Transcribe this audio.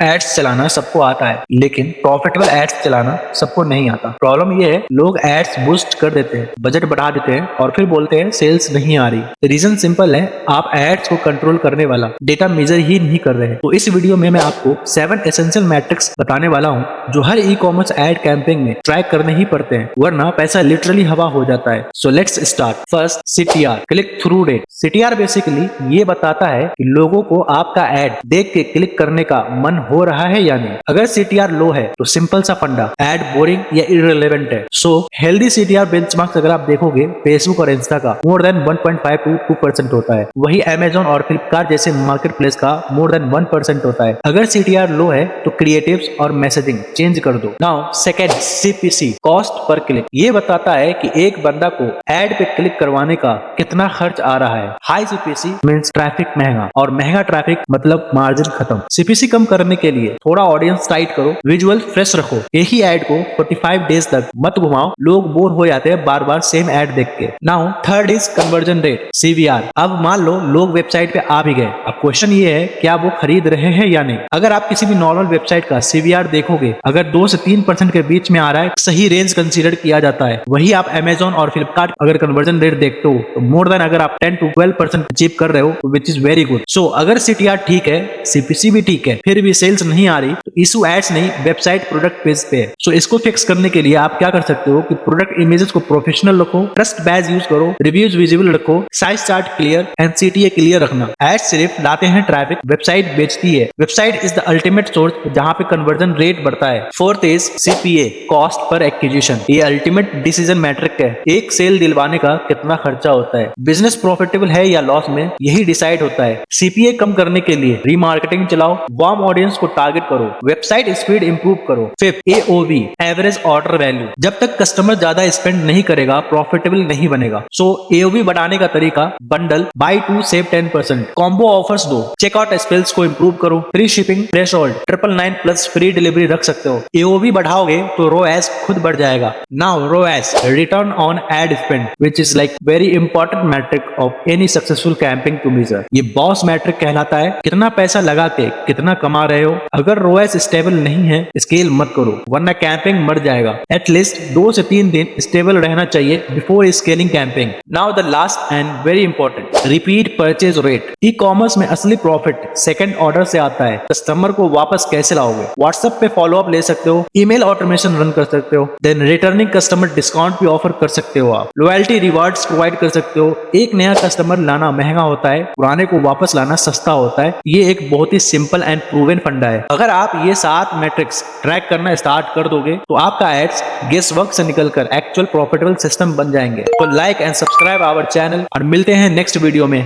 Ads चलाना सबको आता है, लेकिन प्रॉफिटेबल एड्स चलाना सबको नहीं आता। प्रॉब्लम ये है, लोग एड्स बूस्ट कर देते हैं, बजट बढ़ा देते हैं और फिर बोलते हैं सेल्स नहीं आ रही। रीजन सिंपल है, आप एड्स को कंट्रोल करने वाला डेटा मेजर ही नहीं कर रहे। तो इस वीडियो में मैं आपको 7 एसेंशियल मैट्रिक्स बताने वाला हूँ जो हर ई कॉमर्स एड कैंपेन में ट्रैक करने ही पड़ते हैं, वरना पैसा लिटरली हवा हो जाता है। So let's start. First, CTR, click through rate. CTR basically ये बताता है कि लोगों को आपका एड देख के क्लिक करने का मन हो रहा है या नहीं। अगर CTR लो है तो सिंपल सा फंडा, एड बोरिंग या इररिलेवेंट है। सो हेल्दी CTR बेंचमार्क्स अगर आप देखोगे फेसबुक और इंस्टा का मोर देन 1.5 to 2% होता है। वही अमेजोन और फ्लिपकार्ट जैसे मार्केट प्लेस का मोर देन 1% होता है। अगर CTR लो है तो क्रिएटिव्स और मैसेजिंग चेंज कर दो। Now second, CPC, cost per click. ये बताता है कि एक बंदा को एड पे क्लिक करवाने का कितना खर्च आ रहा है। हाई CPC मींस ट्रैफिक महंगा, और महंगा ट्रैफिक मतलब मार्जिन खत्म। CPC कम करने के लिए थोड़ा ऑडियंस टाइट करो, विजुअल फ्रेश रखो। एक ही एड को 45 डेज तक मत घुमाओ, लोग बोर हो जाते हैं बार बार सेम एड देख के। Now third is conversion rate, CVR। अब मान लो लोग वेबसाइट पे आ भी गए, अब क्वेश्चन ये है क्या वो खरीद रहे हैं या नहीं। अगर आप किसी भी नॉर्मल वेबसाइट का CVR देखोगे, अगर 2 से 3% के बीच में आ रहा है, सही रेंज कंसीडर किया जाता है। वही आप अमेजोन और फ्लिपकार्ट अगर कन्वर्जन रेट देखते हो तो मोर देन अगर आप 10 to 12% अचीव कर रहे हो, विच इज वेरी गुड। सो अगर CTR ठीक है, CPC भी ठीक है, फिर भी सेल्स नहीं आ रही, तो इशू एड्स नहीं, वेबसाइट प्रोडक्ट पेज पे है। सो इसको फिक्स करने के लिए आप क्या कर सकते हो कि प्रोडक्ट इमेजेस को प्रोफेशनल रखो, ट्रस्ट बैज यूज करो, रिव्यूज विजिबल रखो, size chart clear and CTA clear रखना। एड्स सिर्फ लाते हैं ट्रैफिक, वेबसाइट बेचती है। Website is the ultimate source जहां पे कन्वर्जन रेट बढ़ता है। Fourth is CPA, cost per acquisition. ये अल्टीमेट डिसीजन मैट्रिक है। एक सेल दिलवाने का कितना खर्चा होता है, बिजनेस प्रॉफिटेबल है या लॉस में, यही डिसाइड होता है। CPA कम करने के लिए रीमार्केटिंग चलाओ, वार्म ऑडियंस को टारगेट करो, वेबसाइट स्पीड इंप्रूव करो। Fifth, AOV, average order value. जब तक कस्टमर ज्यादा स्पेंड नहीं करेगा, प्रॉफिटेबल नहीं बनेगा। सो AOV बढ़ाने का तरीका, bundle, buy 2 save 10%, combo offers दो, चेकआउट स्पेल्स को इंप्रूव करो, free shipping, threshold 999 plus free delivery रख सकते हो। AOV बढ़ाओगे तो ROAS खुद बढ़ जाएगा। Now ROAS, return on ad spend, which is like very important metric of any successful campaign to measure. ये बॉस मैट्रिक कहलाता है, कितना पैसा लगा के कितना कमा रहे हो। अगर ROAS स्टेबल नहीं है, स्केल मत करो, वरना कैंपेन मर जाएगा। एटलीस्ट 2 से 3 दिन स्टेबल रहना चाहिए before scaling campaign. Now the last and very important, repeat purchase rate. E commerce में असली प्रॉफिट सेकंड ऑर्डर से आता है। कस्टमर को वापस कैसे लाओगे? व्हाट्सएप पे फॉलो अप ले सकते हो, ईमेल ऑटोमेशन रन कर सकते हो, देन रिटर्निंग कस्टमर डिस्काउंट भी ऑफर कर सकते हो, आप लॉयल्टी रिवार्ड्स प्रोवाइड कर सकते हो। एक नया कस्टमर लाना महंगा होता है, पुराने को वापस लाना सस्ता होता है। ये एक बहुत ही सिंपल एंड प्रूवन फंडा है। अगर आप ये 7 मैट्रिक्स ट्रैक करना स्टार्ट कर दोगे तो आपका एड्स गेस वर्क से निकलकर एक्चुअल प्रॉफिटेबल सिस्टम बन जाएंगे। तो like and subscribe our channel और मिलते हैं नेक्स्ट वीडियो में।